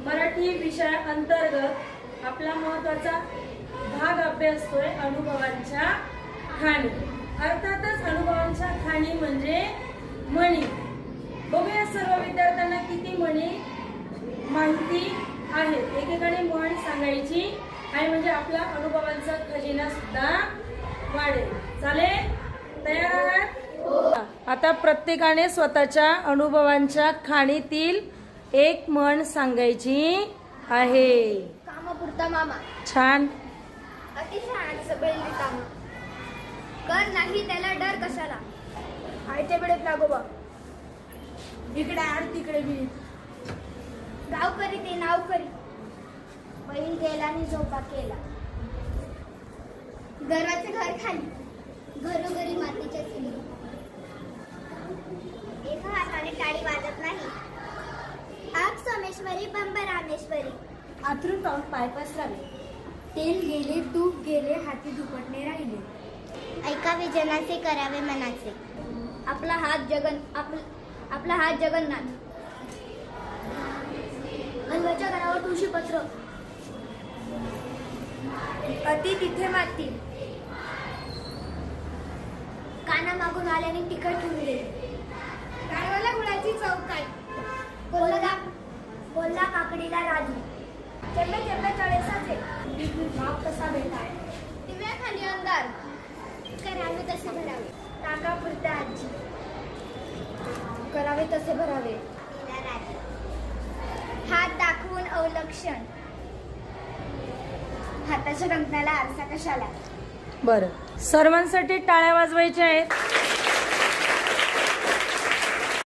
मराठी विषय अंतर्गत आपला महत्त्वाचा भाग अभ्यासतोय अनुभवांच्या खाणी। अर्थातच अनुभवांच्या खाणी म्हणजे म्हणी। बघूया सर्व विद्यार्थ्यांना किती म्हणी माहिती आहेत। एकेकाने म्हण सांगायची आणि म्हणजे आपला अनुभवांचा खजिना सुद्धा वाढेल। चालेल? तयार आहात? आता प्रत्येकाने स्वतःच्या अनुभवांच्या खाणीतील एक म्हण सांगायची आहे। कामापुरता मामा, छान। अतिशहाणाचं बैल रिकामा, कर नाही त्याला डर कशाला, आयते बेडत नागोबा, इकडे आड तिकडे बी, गाव करी ते नाव करी, बैल गेला आणि झोपा केला, घराचे घर खाली, घरोघरी मातीच्या चुली, एका हाताने टाळी वाजत नाही, आग सोमेश्वरी बंब रामेश्वरी, आथरून पाऊन पाय पसरावे, तेल गेले तूप गेले हाती दुपटणे राहिले, ऐकावे जनाचे करावे मनाचे, आपला हात जगन्नाथ, हलवाच्या घरावर तुळशी पत्र, अति तिथे माती, काना मागून आल्याने तिखट ठेवले, गाडवाला गुळाची चौकाई, बोलला काकडीला राजू, चेंबे चेंबे तळेसाचे, भाग कसा भेटाय, दिव्याखाली अंधार, करावे तसे भरावे, काकापुरता आजी, करावे तसे भरावे, हात दाखवून अवलक्षण, हाताच्या रंगणाला आरसा कशाला। बरं, सर्वांसाठी टाळ्या वाजवायच्या आहेत।